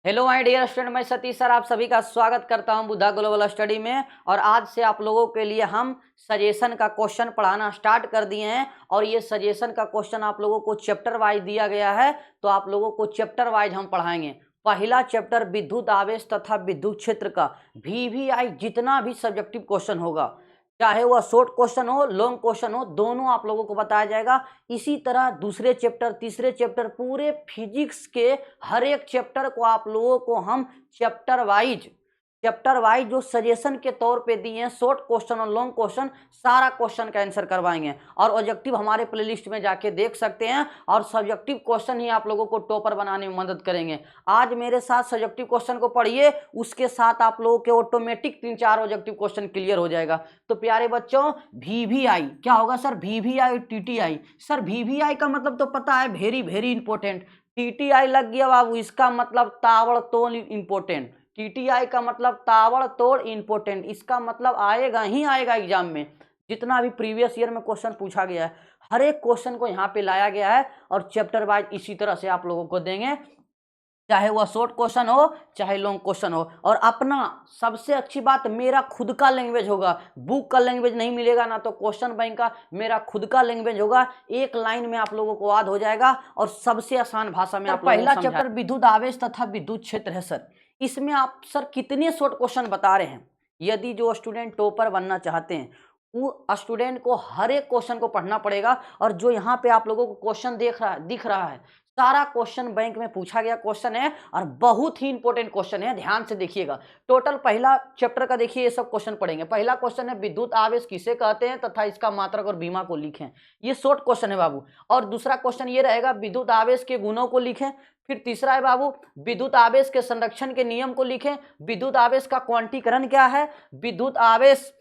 Hello my dear student, मैं Satish sir आप सभी का स्वागत करता हूं बुद्धा ग्लोबल स्टडी में। और आज से आप लोगों के लिए हम सजेशन का क्वेश्चन पढ़ाना स्टार्ट कर दिए हैं। और ये सजेशन का क्वेश्चन आप लोगों को चैप्टर वाइज दिया गया है, तो आप लोगों को चैप्टर वाइज हम पढ़ाएंगे। पहला चैप्टर विद्युत आवेश तथा विद्युत क्षेत्र का VVI जितना भी सब्जेक्टिव क्वेश्चन होगा, चाहे वह शॉर्ट क्वेश्चन हो लॉन्ग क्वेश्चन हो, दोनों आप लोगों को बताया जाएगा। इसी तरह दूसरे चैप्टर तीसरे चैप्टर पूरे फिजिक्स के हर एक चैप्टर को आप लोगों को हम चैप्टर वाइज जो सजेशन के तौर पे दिए हैं, शॉर्ट क्वेश्चन और लॉन्ग क्वेश्चन, सारा क्वेश्चन का आंसर करवाएंगे। और ऑब्जेक्टिव हमारे प्लेलिस्ट में जाके देख सकते हैं। और सब्जेक्टिव क्वेश्चन ही आप लोगों को टॉपर बनाने में मदद करेंगे। आज मेरे साथ सब्जेक्टिव क्वेश्चन को पढ़िए, उसके साथ आप लोगों के ऑटोमेटिक 3-4 ऑब्जेक्टिव क्वेश्चन क्लियर हो जाएगा। तो प्यारे बच्चों, VVI क्या होगा सर? VVI और TTI। सर VVI का मतलब तो पता है, वेरी वेरी इंपॉर्टेंट। TTI लग गया बाबू, इसका मतलब ताबड़तोड़ इंपॉर्टेंट। TTI का मतलब ताबड़तोड़ इंपॉर्टेंट, इसका मतलब आएगा ही आएगा एग्जाम में। जितना भी प्रीवियस ईयर में क्वेश्चन पूछा गया है, हर एक क्वेश्चन को यहाँ पे लाया गया है। और चैप्टर वाइज इसी तरह से आप लोगों को देंगे, चाहे वह शॉर्ट क्वेश्चन हो चाहे लॉन्ग क्वेश्चन हो। और अपना सबसे अच्छी बात, मेरा खुद का लैंग्वेज होगा, बुक का लैंग्वेज नहीं मिलेगा ना, तो क्वेश्चन बैंक का मेरा खुद का लैंग्वेज होगा। एक लाइन में आप लोगों को याद हो जाएगा और सबसे आसान भाषा में आप लोगों को समझा। पहला चैप्टर विद्युत आवेश तथा विद्युत क्षेत्र है सर। इसमें आप सर कितने शॉर्ट क्वेश्चन बता रहे हैं? यदि जो स्टूडेंट टॉपर बनना चाहते हैं, वो स्टूडेंट को हर एक क्वेश्चन को पढ़ना पड़ेगा। और जो यहाँ पे आप लोगों को क्वेश्चन दिख रहा है, सारा क्वेश्चन बैंक में पूछा गया क्वेश्चन है और बहुत ही इंपॉर्टेंट क्वेश्चन है, ध्यान से देखिएगा। टोटल पहला चैप्टर का देखिए, ये सब क्वेश्चन पढ़ेंगे। पहला क्वेश्चन है विद्युत आवेश किसे कहते हैं तथा इसका मात्रक और बीमा को लिखें। ये शॉर्ट क्वेश्चन है बाबू। और दूसरा क्वेश्चन ये रहेगा, विद्युत आवेश के गुणों को लिखें। फिर तीसरा है बाबू, विद्युत आवेश के संरक्षण के नियम को लिखें। विद्युत आवेश का क्वांटीकरण क्या है? विद्युत आवेश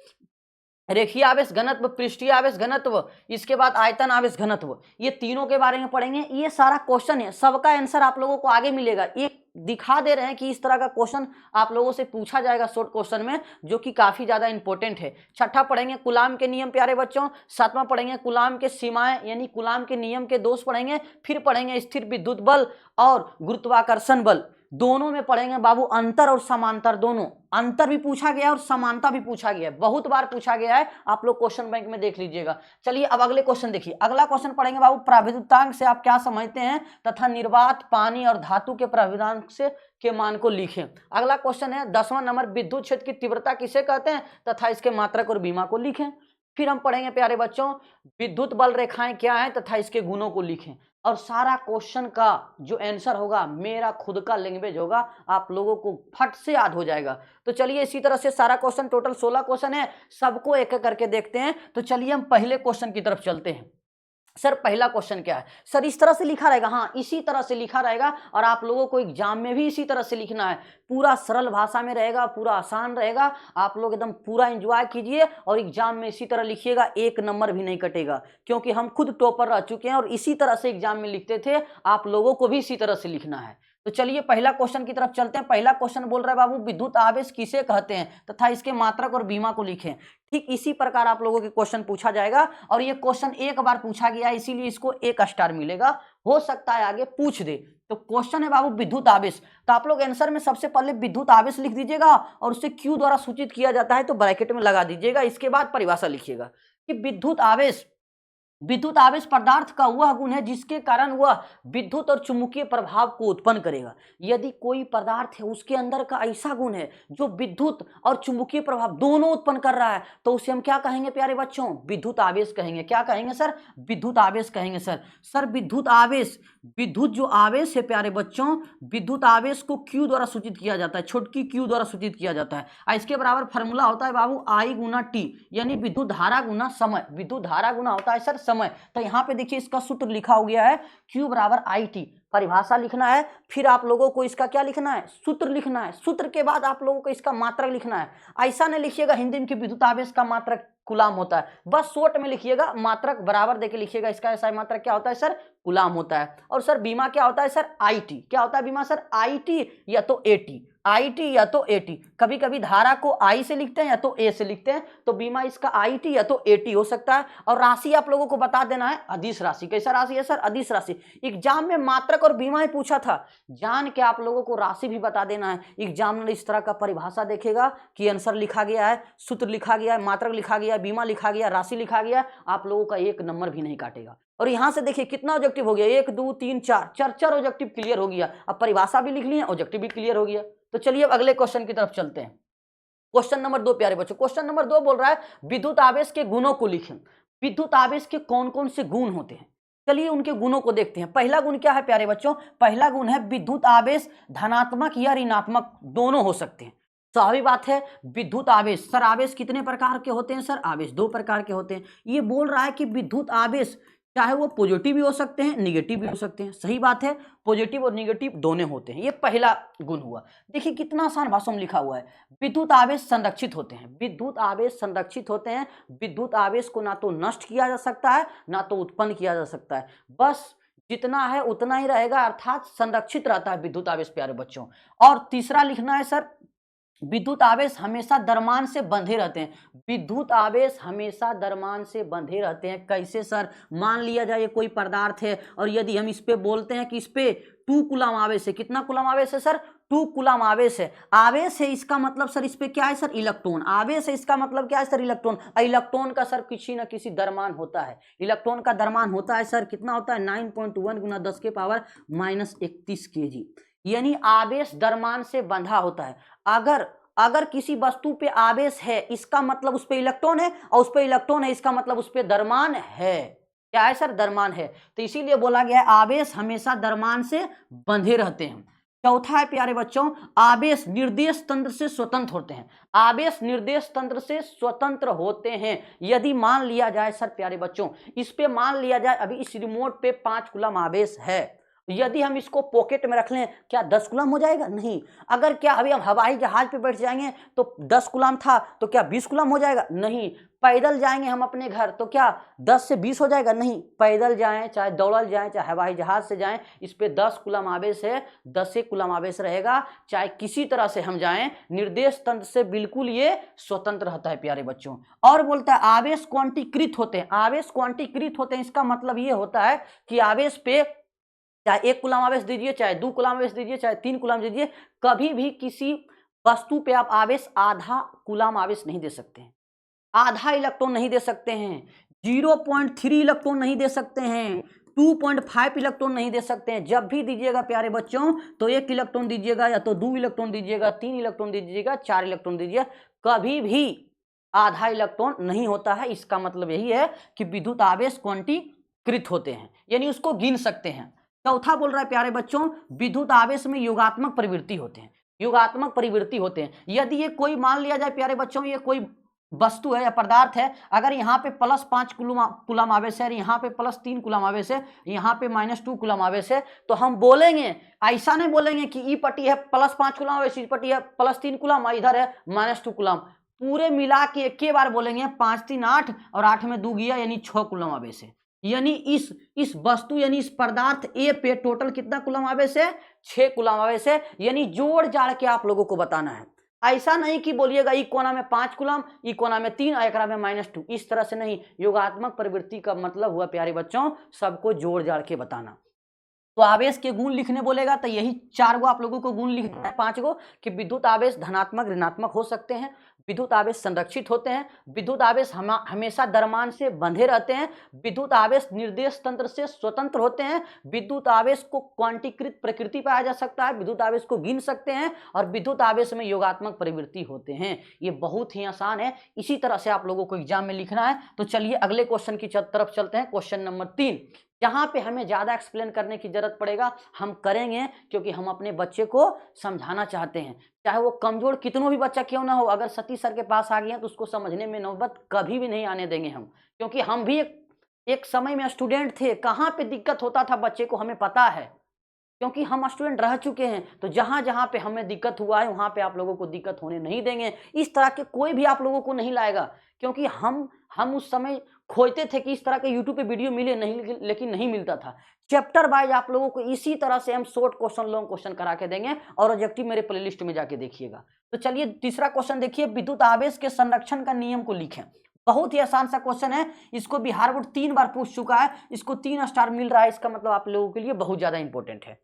रेखीय आवेश घनत्व, पृष्ठीय आवेश घनत्व, इसके बाद आयतन आवेश घनत्व, ये तीनों के बारे में पढ़ेंगे। ये सारा क्वेश्चन है, सबका आंसर आप लोगों को आगे मिलेगा। एक दिखा दे रहे हैं कि इस तरह का क्वेश्चन आप लोगों से पूछा जाएगा शॉर्ट क्वेश्चन में, जो कि काफी ज्यादा इंपॉर्टेंट है। छठा पढ़ेंगे कूलाम के नियम प्यारे बच्चों। सातवां पढ़ेंगे कूलाम के सीमाएं यानी कूलाम के नियम के दोष पढ़ेंगे। फिर पढ़ेंगे स्थिर विद्युत बल और गुरुत्वाकर्षण बल। दोनों में पढ़ेंगे बाबू अंतर और समांतर, दोनों। अंतर भी पूछा गया और समानता भी पूछा गया है, बहुत बार पूछा गया है, आप लोग क्वेश्चन बैंक में देख लीजिएगा। चलिए अब अगले क्वेश्चन देखिए। अगला क्वेश्चन पढ़ेंगे बाबू, प्राविद्युतांक से आप क्या समझते हैं तथा निर्वात पानी और धातु के प्राविद्युतांक से के मान को लिखें। अगला क्वेश्चन है 10वां नंबर, विद्युत क्षेत्र की तीव्रता किसे कहते हैं तथा इसके मात्रक और बीमा को लिखें। फिर हम पढ़ेंगे प्यारे बच्चों, विद्युत बल रेखाएं क्या हैं तथा इसके गुणों को लिखें। और सारा क्वेश्चन का जो आंसर होगा, मेरा खुद का लैंग्वेज होगा, आप लोगों को फट से याद हो जाएगा। तो चलिए इसी तरह से सारा क्वेश्चन, टोटल 16 क्वेश्चन है, सबको एक एक करके देखते हैं। तो चलिए हम पहले क्वेश्चन की तरफ चलते हैं। सर पहला क्वेश्चन क्या है? सर इस तरह से लिखा रहेगा, हाँ इसी तरह से लिखा रहेगा। और आप लोगों को एग्जाम में भी इसी तरह से लिखना है, पूरा सरल भाषा में रहेगा, पूरा आसान रहेगा। आप लोग एकदम पूरा एंजॉय कीजिए और एग्जाम में इसी तरह लिखिएगा, एक नंबर भी नहीं कटेगा, क्योंकि हम खुद टॉपर रह चुके हैं और इसी तरह से एग्जाम में लिखते थे। आप लोगों को भी इसी तरह से लिखना है। तो चलिए पहला क्वेश्चन की तरफ चलते हैं। पहला क्वेश्चन बोल रहा है बाबू, विद्युत आवेश किसे कहते हैं तथा इसके मात्रक और बीमा को लिखें। ठीक इसी प्रकार आप लोगों के क्वेश्चन पूछा जाएगा। और ये क्वेश्चन एक बार पूछा गया है, इसीलिए इसको 1 स्टार मिलेगा। हो सकता है आगे पूछ दे। तो क्वेश्चन है बाबू विद्युत आवेश, तो आप लोग आंसर में सबसे पहले विद्युत आवेश लिख दीजिएगा और उसे क्यू द्वारा सूचित किया जाता है तो ब्रैकेट में लगा दीजिएगा। इसके बाद परिभाषा लिखिएगा कि विद्युत आवेश पदार्थ का वह गुण है जिसके कारण वह विद्युत और चुंबकीय प्रभाव को उत्पन्न करेगा। यदि कोई पदार्थ है, उसके अंदर का ऐसा गुण है जो विद्युत और चुंबकीय प्रभाव दोनों उत्पन्न कर रहा है, तो उसे हम क्या कहेंगे प्यारे बच्चों? विद्युत आवेश कहेंगे। क्या कहेंगे सर? विद्युत आवेश कहेंगे सर। सर विद्युत आवेश, विद्युत जो आवेश है प्यारे बच्चों, विद्युत आवेश को क्यू द्वारा सूचित किया जाता है, छोटकी क्यू द्वारा सूचित किया जाता है। इसके बराबर फॉर्मूला होता है बाबू I गुना T, यानी विद्युत धारा गुना समय। विद्युत धारा गुना होता है सर समय। तो यहाँ पे देखिए इसका सूत्र लिखा हो गया है, Q बराबर IT। परिभाषा लिखना है, फिर आप लोगों को इसका क्या लिखना है? सूत्र लिखना है। सूत्र के बाद आप लोगों को इसका मात्रक लिखना है। ऐसा नहीं लिखिएगा हिंदी में कि विद्युत आवेश का मात्रक कूलाम होता है, बस शॉर्ट में लिखिएगा, मात्रक बराबर देके लिखिएगा। इसका ऐसा मात्रक क्या होता है सर? कूलाम होता है। और सर बीमा क्या होता है सर? IT। क्या होता है बीमा सर? IT या तो AT। IT या तो AT, कभी कभी धारा को I से लिखते हैं या तो A से लिखते हैं, तो बीमा इसका IT या तो AT हो सकता है। और राशि आप लोगों को बता देना है अदिश राशि। कैसा राशि है सर? अदिश राशि। एग्जाम में मात्रक और बीमा ही पूछा था, जान के आप लोगों को राशि भी बता देना है। एग्जामिनर इस तरह का परिभाषा देखेगा कि आंसर लिखा गया है, सूत्र लिखा गया है, मात्रक लिखा गया है, बीमा लिखा गया, राशि लिखा गया, आप लोगों का 1 नंबर भी नहीं काटेगा। और यहां से देखिए कितना ऑब्जेक्टिव हो गया, 1 2 3 4, चार ऑब्जेक्टिव क्लियर हो गया। अब परिभाषा भी लिख ली है, ऑब्जेक्टिव भी क्लियर हो गया। तो चलिए अब अगले क्वेश्चन की तरफ चलते हैं। क्वेश्चन नंबर 2 प्यारे बच्चों, क्वेश्चन नंबर 2 बोल रहा है विद्युत आवेश के गुणों को लिखें। विद्युत आवेश के कौन कौन से गुण होते हैं, चलिए उनके गुणों को देखते हैं। पहला गुण क्या है प्यारे बच्चों? पहला गुण है विद्युत आवेश धनात्मक या ऋणात्मक दोनों हो सकते हैं। स्वाभाविक बात है, विद्युत आवेश, सर आवेश कितने प्रकार के होते हैं? सर आवेश 2 प्रकार के होते हैं। ये बोल रहा है कि विद्युत आवेश चाहे वो पॉजिटिव भी हो सकते हैं, निगेटिव भी हो सकते हैं। सही बात है, पॉजिटिव और निगेटिव दोनों होते हैं। ये पहला गुण हुआ। देखिए कितना आसान भाषा में लिखा हुआ है, विद्युत आवेश संरक्षित होते हैं। विद्युत आवेश संरक्षित होते हैं। विद्युत आवेश को ना तो नष्ट किया जा सकता है ना तो उत्पन्न किया जा सकता है, बस जितना है उतना ही रहेगा, अर्थात संरक्षित रहता है विद्युत आवेश प्यारे बच्चों। और तीसरा लिखना है सर, विद्युत आवेश हमेशा द्रव्यमान से बंधे रहते हैं। विद्युत आवेश हमेशा द्रव्यमान से बंधे रहते हैं। कैसे सर? मान लिया जाए ये कोई पदार्थ है और यदि हम इस पे बोलते हैं कि इस पे 2 कूलम आवेश है। कितना कूलम आवेश है सर? 2 कूलम आवेश है। आवेश है इसका मतलब सर इस पे क्या है सर? इलेक्ट्रॉन। आवेश है इसका मतलब क्या है सर? इलेक्ट्रॉन। इलेक्ट्रॉन का सर किसी न किसी द्रव्यमान होता है। इलेक्ट्रॉन का द्रव्यमान होता है सर, कितना होता है? 9.1 गुना 10 के पावर -31 kg, यानी आवेश द्रव्यमान से बंधा होता है। अगर किसी वस्तु पे आवेश है इसका मतलब उस पे इलेक्ट्रॉन है, और उस पे इलेक्ट्रॉन है इसका मतलब उस पे द्रव्यमान है। क्या है सर? द्रव्यमान है। तो इसीलिए बोला गया है आवेश हमेशा द्रव्यमान से बंधे रहते हैं। चौथा है प्यारे बच्चों, आवेश निर्देश तंत्र से स्वतंत्र होते हैं। आवेश निर्देश तंत्र से स्वतंत्र होते हैं। यदि मान लिया जाए सर प्यारे बच्चों, इस पे मान लिया जाए अभी इस रिमोट पे 5 कूलम आवेश है, यदि हम इसको पॉकेट में रख लें क्या 10 कूलम हो जाएगा? नहीं। अगर क्या अभी हम हवाई जहाज पे बैठ जाएंगे तो 10 कूलम था तो क्या 20 कूलम हो जाएगा? नहीं। पैदल जाएंगे हम अपने घर तो क्या 10 से 20 हो जाएगा? नहीं। पैदल जाएं, चाहे दौड़ल जाएं, चाहे हवाई जहाज से जाएं, इस पे 10 कूलम आवेश है, 10 से कूलम आवेश रहेगा। चाहे किसी तरह से हम जाएं, निर्देश तंत्र से बिल्कुल ये स्वतंत्र रहता है प्यारे बच्चों। और बोलता है आवेश क्वांटीकृत होते हैं। आवेश क्वांटीकृत होते हैं इसका मतलब ये होता है कि आवेश पे चाहे 1 कूलम आवेश दीजिए, चाहे 2 कूलम आवेश दीजिए, चाहे 3 कूलम दीजिए, कभी भी किसी वस्तु पे आप आवेश आधा कूलम आवेश नहीं दे सकते हैं, आधा इलेक्ट्रॉन नहीं दे सकते हैं, 0.3 इलेक्ट्रॉन नहीं दे सकते हैं, 2.5 इलेक्ट्रॉन नहीं दे सकते हैं। जब भी दीजिएगा प्यारे बच्चों तो 1 इलेक्ट्रॉन दीजिएगा या तो 2 इलेक्ट्रॉन दीजिएगा, 3 इलेक्ट्रॉन दीजिएगा, 4 इलेक्ट्रॉन दीजिए, कभी भी आधा इलेक्ट्रॉन नहीं होता है। इसका मतलब यही है कि विद्युत आवेश क्वांटीकृत होते हैं, यानी उसको गिन सकते हैं। चौथा बोल रहा है प्यारे बच्चों, विद्युत आवेश में योगात्मक प्रवृत्ति होते हैं। योगात्मक प्रवृत्ति होते हैं। यदि ये कोई मान लिया जाए प्यारे बच्चों, ये कोई वस्तु है या पदार्थ है, अगर यहाँ पे +5 कूलम आवेश है, यहाँ पे +3 कूलम आवेश है, यहाँ पे -2 कूलम आवेश है, तो हम बोलेंगे, ऐसा नहीं बोलेंगे कि ई पट्टी है +5 कूलम आवेश, ई पट्टी है +3 कूलम, इधर है -2 कूलम। पूरे मिला के एक ही बार बोलेंगे 5 3 8 और 8 में 2 गया, यानी 6 कूलम आवेश है। यानी इस वस्तु यानी इस पदार्थ ए पे टोटल कितना कूलम आवेश है? 6 कूलम आवेश है। यानी जोड़ जाड़ के आप लोगों को बताना है। ऐसा नहीं कि बोलिएगा ई कोना में 5 कूलम, ई कोना में 3, एकरा में -2, इस तरह से नहीं। योगात्मक प्रवृत्ति का मतलब हुआ प्यारे बच्चों सबको जोड़ जाड़ के बताना। तो आवेश के गुण लिखने बोलेगा तो यही 4 गो आप लोगों को गुण लिखना है, 5 गो, कि विद्युत आवेश धनात्मक ऋणात्मक हो सकते हैं, विद्युत आवेश संरक्षित होते हैं, विद्युत आवेश हमेशा द्रव्यमान से बंधे रहते हैं, विद्युत आवेश निर्देश तंत्र से स्वतंत्र होते हैं, विद्युत आवेश को क्वांटीकृत प्रकृति पाया जा सकता है, विद्युत आवेश को गिन सकते हैं, और विद्युत आवेश में योगात्मक प्रवृत्ति होते हैं। ये बहुत ही आसान है, इसी तरह से आप लोगों को एग्जाम में लिखना है। तो चलिए अगले क्वेश्चन की तरफ चलते हैं। क्वेश्चन नंबर 3, जहां पे हमें ज्यादा एक्सप्लेन करने की जरूरत पड़ेगा हम करेंगे, क्योंकि हम अपने बच्चे को समझाना चाहते हैं। चाहे वो कमजोर कितनों भी बच्चा क्यों ना हो, अगर सतीश सर के पास आ गया तो उसको समझने में नौबत कभी भी नहीं आने देंगे हम, क्योंकि हम भी एक समय में स्टूडेंट थे। कहाँ पे दिक्कत होता था बच्चे को हमें पता है, क्योंकि हम स्टूडेंट रह चुके हैं। तो जहां जहां पे हमें दिक्कत हुआ है वहां पे आप लोगों को दिक्कत होने नहीं देंगे। इस तरह के कोई भी आप लोगों को नहीं लाएगा, क्योंकि हम उस समय खोजते थे कि इस तरह के यूट्यूब पे वीडियो मिले नहीं, लेकिन नहीं मिलता था। चैप्टर वाइज आप लोगों को इसी तरह से हम शॉर्ट क्वेश्चन लॉन्ग क्वेश्चन करा के देंगे और ऑब्जेक्टिव मेरे प्लेलिस्ट में जाके देखिएगा। तो चलिए तीसरा क्वेश्चन देखिए, विद्युत आवेश के संरक्षण का नियम को लिखें। बहुत ही आसान सा क्वेश्चन है, इसको बिहार बोर्ड 3 बार पूछ चुका है, इसको 3 स्टार मिल रहा है, इसका मतलब आप लोगों के लिए बहुत ज्यादा इंपॉर्टेंट है।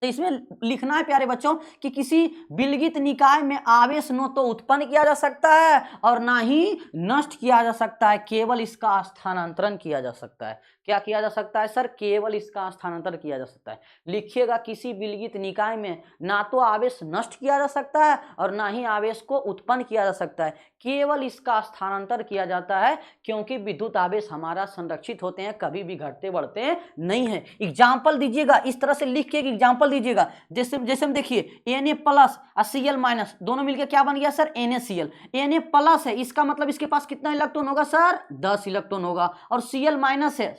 तो इसमें लिखना है प्यारे बच्चों कि किसी विलगित निकाय में आवेश न तो उत्पन्न किया जा सकता है और ना ही नष्ट किया जा सकता है, केवल इसका स्थानांतरण किया जा सकता है। क्या किया जा सकता है सर? केवल इसका स्थानांतरण किया जा सकता है। लिखिएगा, किसी विलगित निकाय में ना तो आवेश नष्ट किया जा सकता है और ना ही आवेश को उत्पन्न किया जा सकता है, केवल इसका स्थानांतरण किया जाता है, क्योंकि विद्युत आवेश हमारा संरक्षित होते हैं, कभी भी घटते बढ़ते नहीं है। एग्जाम्पल दीजिएगा, इस तरह से लिख के एग्जाम्पल दीजिएगा। जैसे हम देखिए Na प्लस और Cl माइनस दोनों मिलकर क्या बन गया सर? NaCl। Na प्लस है, इसका मतलब इसके पास कितना इलेक्ट्रॉन होगा सर? 10 इलेक्ट्रॉन होगा। और Cl माइनस है,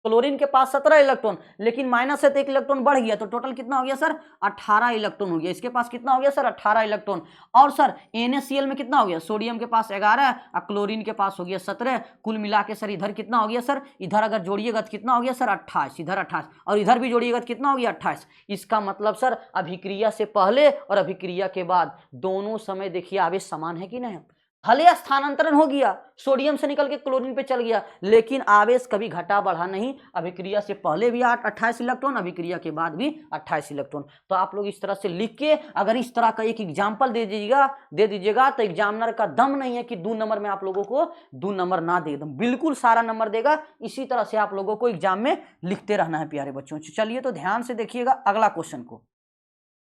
क्लोरीन के पास 17 इलेक्ट्रॉन, लेकिन माइनस है तो 1 इलेक्ट्रॉन बढ़ गया, तो टोटल कितना हो गया सर? 18 इलेक्ट्रॉन हो गया। इसके पास कितना हो गया सर? 18 इलेक्ट्रॉन। और सर NaCl में कितना हो गया? सोडियम के पास 11 और क्लोरीन के पास हो गया 17। कुल मिला के सर इधर कितना हो गया सर? इधर अगर जोड़िएगा तो कितना हो गया सर? 28। इधर 28 और इधर भी जोड़िएगा तो कितना हो गया? 28। इसका मतलब सर अभिक्रिया से पहले और अभिक्रिया के बाद दोनों समय देखिए आवेश समान है कि नहीं? भले स्थानांतरण हो गया, सोडियम से निकल के क्लोरीन पे चल गया, लेकिन आवेश कभी घटा बढ़ा नहीं। अभिक्रिया से पहले भी 28 इलेक्ट्रॉन, अभिक्रिया के बाद भी 28 इलेक्ट्रॉन। तो आप लोग इस तरह से लिख के अगर इस तरह का एक एग्जाम्पल दे दीजिएगा तो एग्जामिनर का दम नहीं है कि 2 नंबर में आप लोगों को 2 नंबर ना दे, एकदम बिल्कुल सारा नंबर देगा। इसी तरह से आप लोगों को एग्जाम में लिखते रहना है प्यारे बच्चों। चलिए तो ध्यान से देखिएगा अगला क्वेश्चन को।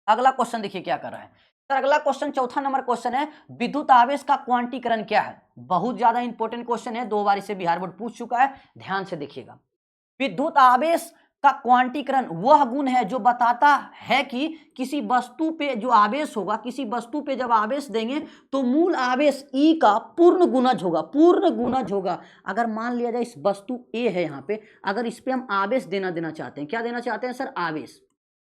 अगला क्वेश्चन देखिए क्या कर रहा है सर। अगला क्वेश्चन चौथा नंबर क्वेश्चन है, विद्युत आवेश का क्वांटीकरण क्या है? बहुत ज्यादा इंपॉर्टेंट क्वेश्चन है, 2 बार इसे बिहार बोर्ड पूछ चुका है, ध्यान से देखिएगा। विद्युत आवेश का क्वांटीकरण वह गुण है जो बताता है कि किसी वस्तु पे जो आवेश होगा, किसी वस्तु पे जब आवेश देंगे तो मूल आवेश E का पूर्ण गुणज होगा। अगर मान लिया जाए इस वस्तु A है, यहाँ पे अगर इस पे हम आवेश देना चाहते हैं, क्या देना चाहते हैं सर?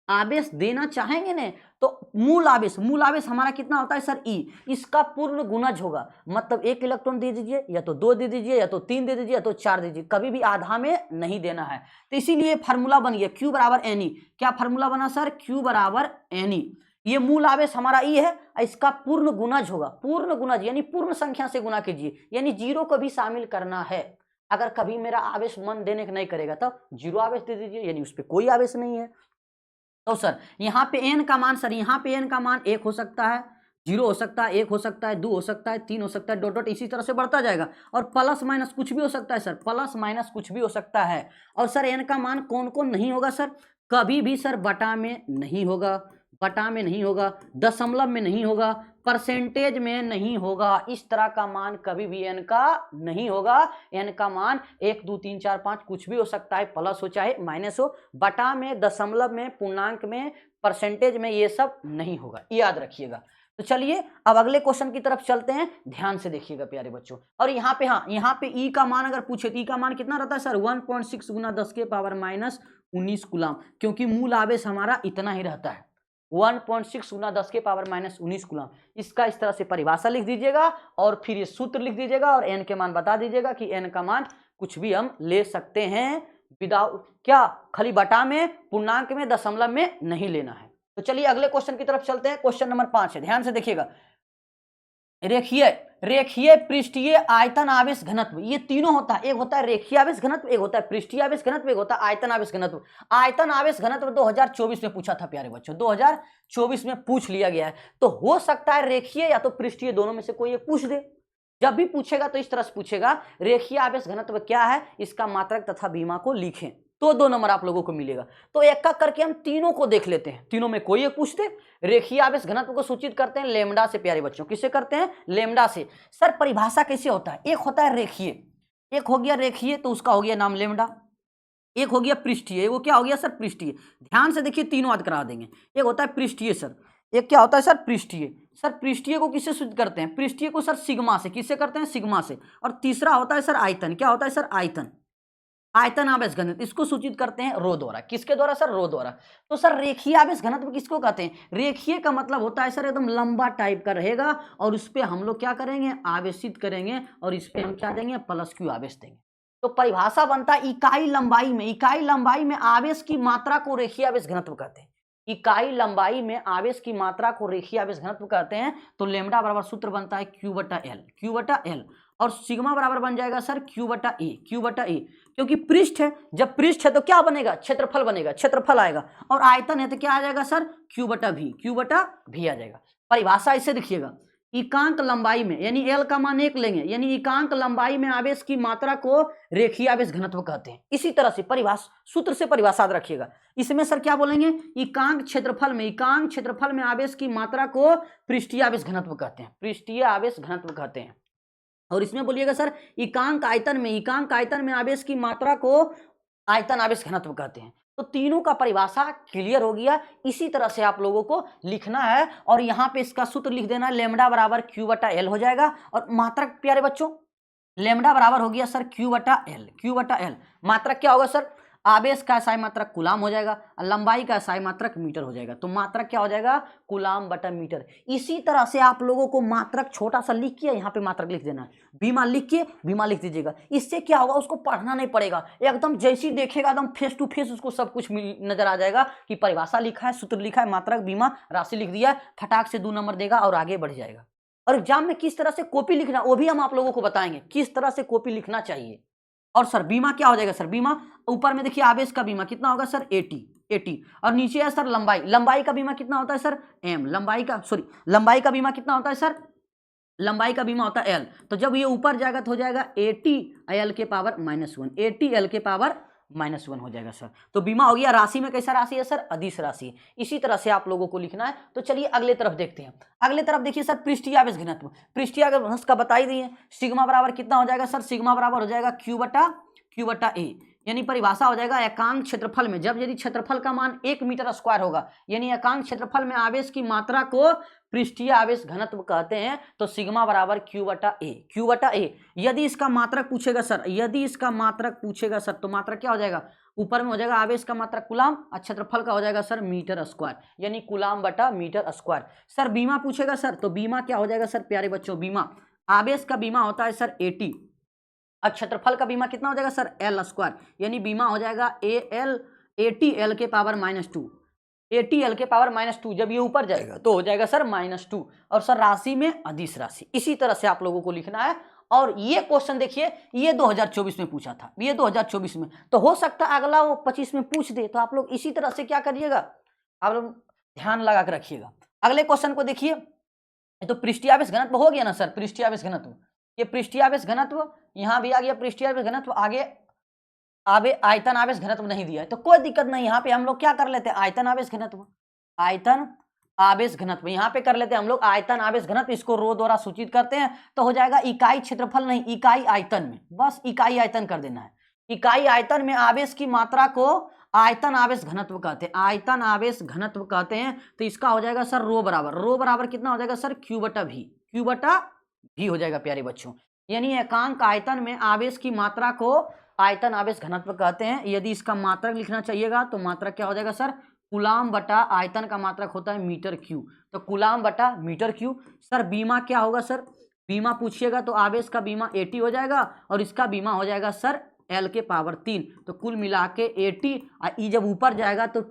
आवेश देना चाहेंगे ने तो मूल आवेश हमारा कितना होता है सर? E। इसका पूर्ण गुणज होगा, मतलब 1 इलेक्ट्रॉन दे दीजिए या तो 2 दे दीजिए या तो 3 दे दीजिए या तो 4 दे दीजिए, कभी भी आधा में नहीं देना है। तो इसीलिए फार्मूला बन गया Q बराबर Ne। क्या फार्मूला बना सर? Q बराबर Ne। ये मूल आवेश हमारा E है, इसका पूर्ण गुणज होगा। पूर्ण गुणज यानी पूर्ण संख्या से गुना कीजिए, यानी 0 को भी शामिल करना है। अगर कभी मेरा आवेश मन देने नहीं करेगा तब 0 आवेश दे दीजिए, यानी उस पर कोई आवेश नहीं है। तो सर यहाँ पे n का मान, सर यहाँ पे n का मान 1 हो सकता है, 0 हो सकता है, 1 हो सकता है, 2 हो सकता है, 3 हो सकता है, डॉट इसी तरह से बढ़ता जाएगा। और प्लस माइनस कुछ भी हो सकता है सर, प्लस माइनस कुछ भी हो सकता है। और सर n का मान कौन कौन नहीं होगा सर? कभी भी सर बटा में नहीं होगा, दशमलव में नहीं होगा, परसेंटेज में नहीं होगा। इस तरह का मान कभी भी n का नहीं होगा। n का मान 1 2 3 4 5 कुछ भी हो सकता है, प्लस हो चाहे माइनस हो। बटा में, दशमलव में, पूर्णांक में, परसेंटेज में ये सब नहीं होगा, याद रखिएगा। तो चलिए अब अगले क्वेश्चन की तरफ चलते हैं, ध्यान से देखिएगा प्यारे बच्चों। और यहाँ पे यहाँ पे E का मान अगर पूछे तो E का मान कितना रहता है सर? 1.6 गुना 10 के पावर माइनस 19 कूलम, क्योंकि मूल आवेश हमारा इतना ही रहता है, 1.6 गुना 10 के पावर माइनस 19 कूलम। इसका इस तरह से परिभाषा लिख दीजिएगा और फिर ये सूत्र लिख दीजिएगा और n के मान बता दीजिएगा कि n का मान कुछ भी हम ले सकते हैं, विदाउट क्या, खाली बटा में, पूर्णांक में, दशमलव में नहीं लेना है। तो चलिए अगले क्वेश्चन की तरफ चलते हैं। क्वेश्चन नंबर 5 है, ध्यान से देखिएगा। रेखीय पृष्ठीय आयतन आवेश घनत्व, ये तीनों होता है। एक होता है रेखीय आवेश घनत्व, एक होता है पृष्ठीय आवेश घनत्व, एक होता है आयतन आवेश घनत्व। आयतन आवेश घनत्व 2024 में पूछा था प्यारे बच्चों, 2024 में पूछ लिया गया है। तो हो सकता है रेखीय या तो पृष्ठीय, दोनों में से कोई एक पूछ दे। जब भी पूछेगा तो इस तरह से पूछेगा, रेखीय आवेश घनत्व क्या है, इसका मात्रक तथा बीमा को लिखें, तो 2 नंबर आप लोगों को मिलेगा। तो एक का करके हम तीनों को देख लेते हैं, तीनों में कोई एक पूछते। रेखीय आवेश घनत्व को सूचित करते हैं लेमडा से प्यारे बच्चों, किससे करते हैं? लेमडा से। सर परिभाषा कैसे होता है? एक होता है रेखीय, एक हो गया रेखीय तो उसका हो गया नाम लेमडा, एक हो गया पृष्ठीय, वो क्या हो गया सर? पृष्ठीय। ध्यान से देखिए, तीनों याद करा देंगे। एक होता है पृष्ठीय सर, एक क्या होता है सर? पृष्ठीय। सर पृष्ठीय को किससे सूचित करते हैं? पृष्ठीय को सर सिग्मा से। किससे करते हैं? सिग्मा से। और तीसरा होता है सर आयतन। क्या होता है सर? आयतन। आयतन आवेश घनत्व, इसको सूचित करते हैं रो द्वारा। किसके द्वारा सर? रो द्वारा। तो सर रेखीय आवेश घनत्व किसको कहते हैं? रेखीय का मतलब होता है सर एकदम लंबा टाइप का रहेगा और उस पर हम लोग क्या करेंगे? आवेशित करेंगे और इस पर हम क्या देंगे? प्लस क्यू आवेश देंगे। तो परिभाषा बनता है इकाई लंबाई में आवेश की मात्रा को रेखीय आवेश घनत्व कहते हैं। इकाई लंबाई में आवेश की मात्रा को रेखीय आवेश घनत्व कहते हैं। तो लेमडा बराबर सूत्र बनता है Q/L और सिग्मा बराबर बन जाएगा सर Q/A क्योंकि पृष्ठ है, जब पृष्ठ है तो क्या बनेगा, क्षेत्रफल बनेगा, क्षेत्रफल आएगा, और आयतन है तो क्या आ जाएगा सर Q/V आ जाएगा। परिभाषा इसे देखिएगा, एकांक लंबाई में यानी L का मान 1 लेंगे, यानी एकांक लंबाई में आवेश की मात्रा को रेखीय आवेश घनत्व कहते हैं। इसी तरह से परिभाषा सूत्र से परिभाषा याद रखिएगा। इसमें सर क्या बोलेंगे, एकांक क्षेत्रफल में आवेश की मात्रा को पृष्ठीय आवेश घनत्व कहते हैं। और इसमें बोलिएगा सर एकांक आयतन में आवेश की मात्रा को आयतन आवेश घनत्व कहते हैं। तो तीनों का परिभाषा क्लियर हो गया। इसी तरह से आप लोगों को लिखना है और यहाँ पे इसका सूत्र लिख देना है, लेमडा बराबर Q/L हो जाएगा। और मात्रक प्यारे बच्चों, लेमडा बराबर हो गया सर Q/L। मात्रक क्या होगा सर, आवेश का SI मात्रक कूलाम हो जाएगा और लंबाई का SI मात्रक मीटर हो जाएगा। तो मात्रक क्या हो जाएगा, कूलाम/मीटर। इसी तरह से आप लोगों को मात्रक छोटा सा लिख के यहाँ पे मात्रक लिख देना है, बीमा लिख के बीमा लिख दीजिएगा। इससे क्या होगा, उसको पढ़ना नहीं पड़ेगा, एकदम जैसी देखेगा एकदम फेस टू फेस उसको सब कुछ नजर आ जाएगा कि परिभाषा लिखा है, सूत्र लिखा है, मात्रक, बीमा, राशि लिख दिया है, फटाक से 2 नंबर देगा और आगे बढ़ जाएगा। और एग्जाम में किस तरह से कॉपी लिखना वो भी हम आप लोगों को बताएंगे, किस तरह से कॉपी लिखना चाहिए। और सर बीमा क्या हो जाएगा सर, बीमा ऊपर में देखिए आवेश का बीमा कितना होगा सर 80 और नीचे है सर लंबाई का बीमा कितना होता है सर M, लंबाई का बीमा कितना होता है सर, लंबाई का बीमा होता है L। तो जब ये ऊपर जाएगा तो हो जाएगा 80L के पावर -1 हो जाएगा सर। तो बीमा हो गया। राशि में कैसा राशि है सर, अदिश राशि। इसी तरह से आप लोगों को लिखना है। तो चलिए अगले तरफ देखते हैं। अगले तरफ देखिए सर पृष्ठीय आवेश घनत्व, पृष्ठीय आवेश घनत्व का बता ही दिए। सिग्मा बराबर कितना हो जाएगा सर, सिग्मा बराबर हो जाएगा Q/A, यानी परिभाषा हो जाएगा एकांक क्षेत्रफल में, जब यदि क्षेत्रफल का मान 1 मीटर स्क्वायर होगा, यानी एकांक क्षेत्रफल में आवेश की मात्रा को पृष्ठीय आवेश घनत्व कहते हैं। तो सिग्मा बराबर Q/A। यदि इसका मात्रक पूछेगा सर, तो मात्रक क्या हो जाएगा, ऊपर में हो जाएगा आवेश का मात्रक कूलाम और क्षेत्रफल का हो जाएगा सर मीटर स्क्वायर, यानी कूलाम/मीटर स्क्वायर। सर बीमा पूछेगा सर, तो बीमा क्या हो जाएगा सर प्यारे बच्चों, बीमा आवेश का बीमा होता है सर 80 और क्षेत्रफल का बीमा कितना हो जाएगा सर L², यानी बीमा हो जाएगा 80L के पावर -2, 80L के पावर -2। जब ये ऊपर जाएगा तो हो जाएगा सर -2। और सर राशि में अदिश राशि। इसी तरह से आप लोगों को लिखना है। और ये क्वेश्चन देखिए, ये 2024 में पूछा था, ये 2024 में, तो हो सकता है अगला वो 25 में पूछ दे। तो आप लोग इसी तरह से क्या करिएगा, आप लोग ध्यान लगा कर रखिएगा। अगले क्वेश्चन को देखिए, तो पृष्ठीय आवेश घनत्व हो गया ना सर, पृष्ठीय आवेश घनत्व, ये पृष्ठीय आवेश घनत्व यहाँ भी आ गया, पृष्ठीय आवेश घनत्व आगे आयतन आवेश घनत्व नहीं दिया है तो कोई दिक्कत नहीं। यहाँ पे हम लोग क्या कर लेते हैं, आयतन आवेश घनत्व यहाँ पे कर लेते हैं हम लोग आयतन आवेश घनत्व। इसको रो द्वारा सूचित करते हैं तो हो जाएगा इकाई क्षेत्रफल नहीं, इकाई आयतन में, बस इकाई आयतन कर देना है। इकाई आयतन में आवेश की मात्रा को आयतन आवेश घनत्व कहते हैं, आयतन आवेश घनत्व कहते हैं। तो इसका हो जाएगा सर रो बराबर कितना हो जाएगा सर Q/V हो जाएगा प्यारे बच्चों। यानी एकांक आयतन में आवेश की मात्रा को आयतन आवेश घनत्व कहते हैं। यदि इसका मात्रक लिखना चाहिएगा तो मात्रक क्या हो जाएगा सर, कूलाम/आयतन का मात्रक होता है मीटर क्यू, तो कूलाम/मीटर क्यू। सर बीमा क्या होगा सर, बीमा पूछिएगा तो आवेश का बीमा 80 हो जाएगा और इसका बीमा हो जाएगा सर L के पावर 3। तो कुल मिला के 80 और ई जब ऊपर जाएगा तो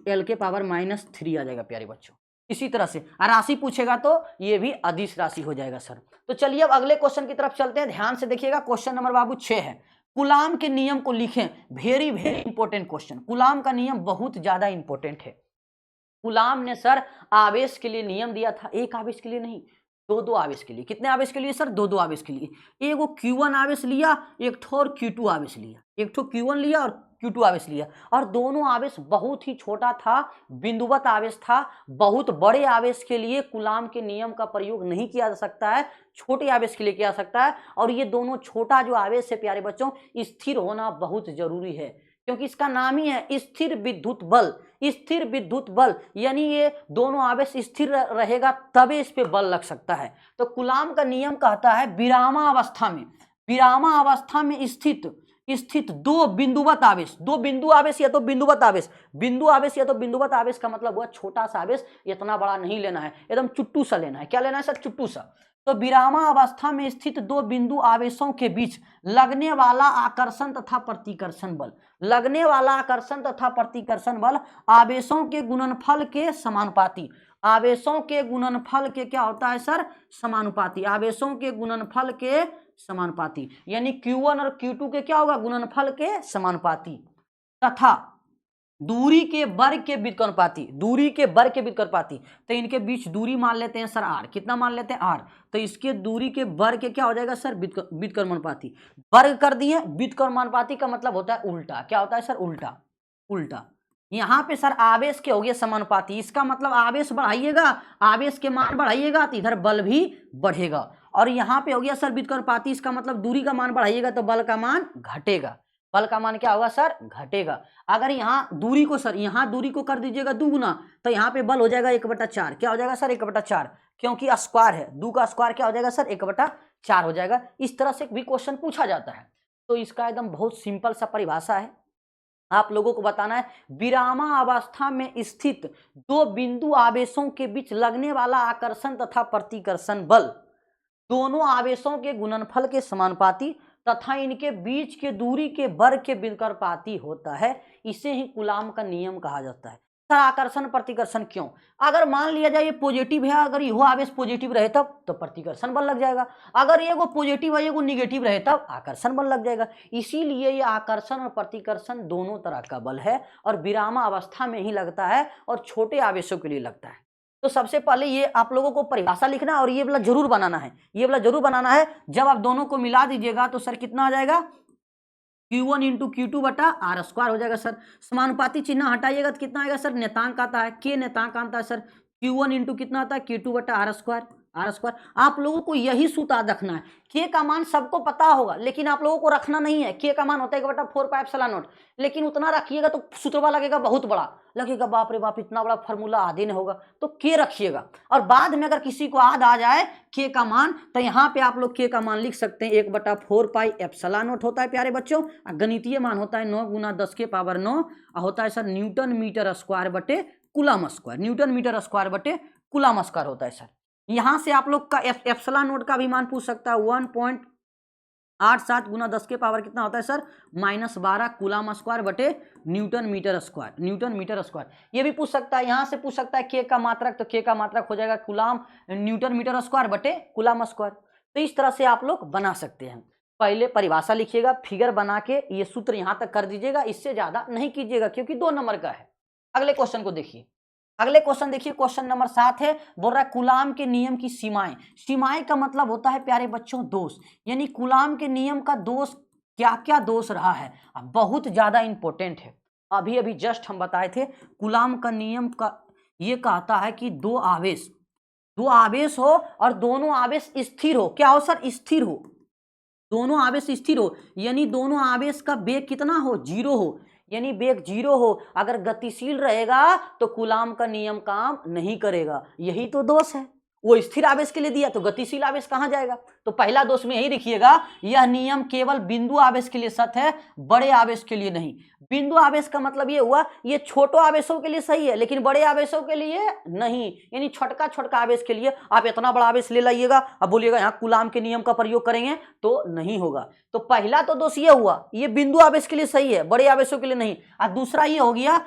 L के पावर -3 आ जाएगा प्यारे बच्चों। इसी तरह से राशि पूछेगा तो ये भी अदिश राशि हो जाएगा सर। तो चलिए अब अगले क्वेश्चन की तरफ चलते हैं। ध्यान से देखिएगा, क्वेश्चन नंबर बाबू 6 है। कूलाम के नियम को लिखें। Very important question. कूलाम का नियम बहुत ज्यादा इंपॉर्टेंट है। कूलाम ने सर आवेश के लिए नियम दिया था, एक आवेश के लिए नहीं, दो आवेश के लिए। कितने आवेश के लिए सर, दो आवेश के लिए। एक वो Q1 आवेश लिया, एक ठो और Q2 आवेश लिया, एक ठो Q1 लिया और Q2 आवेश लिया। और दोनों आवेश बहुत ही छोटा था, बिंदुवत आवेश था। बहुत बड़े आवेश के लिए कूलाम के नियम का प्रयोग नहीं किया जा सकता है, छोटे आवेश के लिए किया जा सकता है। और ये दोनों छोटा जो आवेश है प्यारे बच्चों, स्थिर होना बहुत जरूरी है, क्योंकि इसका नाम ही है स्थिर विद्युत बल। स्थिर विद्युत बल यानी ये दोनों आवेश स्थिर रहेगा तभी इस पे बल लग सकता है। तो कूलाम का नियम कहता है विरामावस्था में स्थित स्थित दो बिंदुवत आवेश, दो बिंदु आवेश या तो बिंदुवत आवेश, बिंदु आवेश या तो बिंदुवत आवेश का मतलब हुआ छोटा सा आवेश, इतना बड़ा नहीं लेना है, एकदम चुट्टू सा लेना है। क्या लेना है सर? चुट्टू सा। तो विरामावस्था में स्थित दो बिंदु आवेशों के बीच लगने वाला आकर्षण तथा प्रतिकर्षण बल, लगने वाला आकर्षण तथा प्रतिकर्षण बल आवेशों के गुणनफल के समानुपाती, आवेशों के गुणनफल के क्या होता है सर? समानुपाती, आवेशों के गुणनफल के समानुपाती, यानी Q1 और Q2 के क्या होगा? गुणनफल के समानुपाती, तथा दूरी के वर्ग के व्युत्क्रमानुपाती, दूरी के वर्ग के व्युत्क्रमानुपाती। तो इनके बीच दूरी मान लेते हैं सर r, कितना मान लेते हैं? r। तो इसके दूरी के वर्ग के क्या हो जाएगा सर? व्युत्क्रमानुपाती। वर्ग कर दिए, व्युत्क्रमानुपाती का मतलब होता है उल्टा। क्या होता है सर? उल्टा, उल्टा। यहाँ पे सर आवेश के हो गए समानुपाती, इसका मतलब आवेश बढ़ाइएगा, आवेश के मान बढ़ाइएगा तो इधर बल भी बढ़ेगा। और यहाँ पे हो गया सर व्युत्क्रमानुपाती, इसका मतलब दूरी का मान बढ़ाइएगा तो बल का मान घटेगा, बल का मान क्या होगा सर? घटेगा। अगर यहाँ दूरी को सर, यहाँ दूरी को कर दीजिएगा दुगुना, तो यहाँ पे बल हो जाएगा 1/4। क्या हो जाएगा सर? 1/4, क्योंकि स्क्वायर है, 2 का स्क्वायर क्या हो जाएगा सर? 1/4 हो जाएगा। इस तरह से भी क्वेश्चन पूछा जाता है। तो इसका एकदम बहुत सिंपल सा परिभाषा है, आप लोगों को बताना है विरामावस्था में स्थित दो बिंदु आवेशों के बीच लगने वाला आकर्षण तथा प्रतिकर्षण बल दोनों आवेशों के गुणनफल के समानुपाती तथा इनके बीच के दूरी के वर्ग के व्युत्क्रमानुपाती होता है। इसे ही कूलाम का नियम कहा जाता है। सर आकर्षण प्रतिकर्षण क्यों? अगर मान लिया जाए ये पॉजिटिव है, अगर ये आवेश पॉजिटिव रहे तब तो प्रतिकर्षण बल लग जाएगा, अगर ये वो पॉजिटिव है ये वो निगेटिव रहे तब आकर्षण बल लग जाएगा। इसीलिए ये आकर्षण और प्रतिकर्षण दोनों तरह का बल है और विरामावस्था में ही लगता है और छोटे आवेशों के लिए लगता है। तो सबसे पहले ये आप लोगों को परिभाषा लिखना और ये वाला जरूर बनाना है, ये वाला जरूर बनाना है। जब आप दोनों को मिला दीजिएगा तो सर कितना आ जाएगा? Q1 इंटू Q2/r² हो जाएगा सर। समानुपाती चिन्ह हटाइएगा तो कितना आएगा सर? नेतांक आता है, K नेतांक आता है सर। Q1 इंटू कितना आता है? Q2/r²। आप लोगों को यही सूत्र याद रखना है। K का मान सबको पता होगा लेकिन आप लोगों को रखना नहीं है। K का मान होता है 1/4πε0, लेकिन उतना रखिएगा तो सूत्रवा लगेगा बहुत बड़ा, लगेगा बाप रे बाप इतना बड़ा फार्मूला आधे नहीं होगा, तो K रखिएगा। और बाद में अगर किसी को याद आ जाए K का मान तो यहाँ पे आप लोग K का मान लिख सकते हैं 1/4πε0 होता है प्यारे बच्चों। गणितीय मान होता है 9 × 10⁹ होता है सर न्यूटन मीटर स्क्वायर बटे coulomb square, newton metre square बटे कूलम स्क्वायर होता है सर। यहाँ से आप लोग का एप्सिलॉन का भी मान पूछ सकता है 1.87 × 10⁻⁻ कितना होता है सर? -12 कूलम स्क्वायर बटे newton metre square, newton metre square. ये भी पूछ सकता है, यहाँ से पूछ सकता है K का मात्रक, तो K का मात्रक हो जाएगा कूलम न्यूटन मीटर स्क्वायर बटे कूलम स्क्वायर। तो इस तरह से आप लोग बना सकते हैं। पहले परिभाषा लिखिएगा, फिगर बना के ये सूत्र यहाँ तक कर दीजिएगा, इससे ज्यादा नहीं कीजिएगा क्योंकि 2 नंबर का है। अगले क्वेश्चन को देखिए, अगले क्वेश्चन देखिए, क्वेश्चन नंबर 7 है। बोल रहा है कूलाम के नियम की सीमाएं। सीमाएं का मतलब होता है प्यारे बच्चों दोष, यानी कूलाम के नियम का दोष क्या क्या दोष रहा है, बहुत ज्यादा इंपॉर्टेंट है। अभी अभी जस्ट हम बताए थे कूलाम का नियम का ये कहता है कि दो आवेश हो और दोनों आवेश स्थिर हो। क्या हो सर? स्थिर हो, दोनों आवेश स्थिर हो, यानी दोनों आवेश का वेग कितना हो? 0 हो, यानी वेग 0 हो। अगर गतिशील रहेगा तो कूलाम का नियम काम नहीं करेगा, यही तो दोष है। वो स्थिर आवेश के लिए दिया तो गतिशील आवेश कहाँ जाएगा? तो पहला दोष में यही लिखिएगा, यह नियम केवल बिंदु आवेश के लिए सत्य है, बड़े आवेश के लिए नहीं। बिंदु आवेश का मतलब ये हुआ ये छोटे आवेशों के लिए सही है लेकिन बड़े आवेशों के लिए नहीं, यानी छोटका आवेश के लिए आप इतना बड़ा आवेश ले लाइएगा, अब बोलिएगा यहाँ कूलाम के नियम का प्रयोग करेंगे तो नहीं होगा। तो पहला तो दोष ये हुआ, ये बिंदु आवेश के लिए सही है, बड़े आवेशों के लिए नहीं। और दूसरा ये हो गया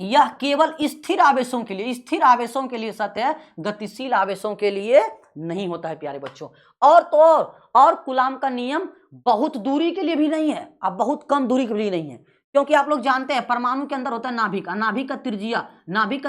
यह केवल स्थिर आवेशों के लिए, स्थिर आवेशों के लिए सत्य है, गतिशील आवेशों के लिए नहीं होता है प्यारे बच्चों। और कूलाम का नियम बहुत दूरी के लिए भी नहीं है, अब बहुत कम दूरी के लिए नहीं है, क्योंकि आप लोग जानते हैं परमाणु के अंदर होता है नाभिक, नाभिक का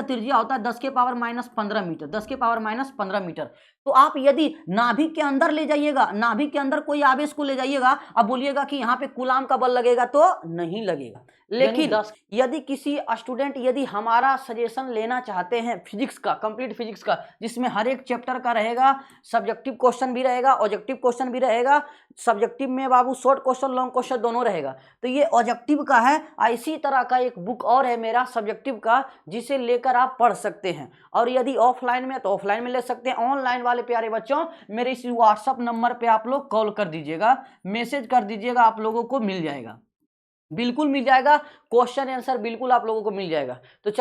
त्रिज्या होता है 10⁻⁻15 मीटर, 10⁻⁻15 मीटर। तो आप यदि नाभिक के अंदर ले जाइएगा, नाभिक के अंदर कोई आवेश को ले जाइएगा, अब बोलिएगा कि यहाँ पे कूलाम का बल लगेगा तो नहीं लगेगा। लेकिन यदि किसी स्टूडेंट यदि हमारा सजेशन लेना चाहते हैं फिजिक्स का, कंप्लीट फिजिक्स का, जिसमें हर एक चैप्टर का रहेगा, सब्जेक्टिव क्वेश्चन भी रहेगा, ऑब्जेक्टिव क्वेश्चन भी रहेगा, सब्जेक्टिव में बाबू शॉर्ट क्वेश्चन लॉन्ग क्वेश्चन दोनों रहेगा, तो ये ऑब्जेक्टिव का है। इसी तरह का एक बुक और है मेरा सब्जेक्टिव का, जिसे लेकर आप पढ़ सकते हैं। और यदि ऑफलाइन में तो ऑफलाइन में ले सकते हैं। ऑनलाइन वाले प्यारे बच्चों मेरे इस व्हाट्सअप नंबर पे आप लोग कॉल कर दीजिएगा, मैसेज कर दीजिएगा, आप लोगों को मिल जाएगा, बिल्कुल मिल जाएगा, क्वेश्चन आंसर बिल्कुल आप लोगों को मिल जाएगा। तो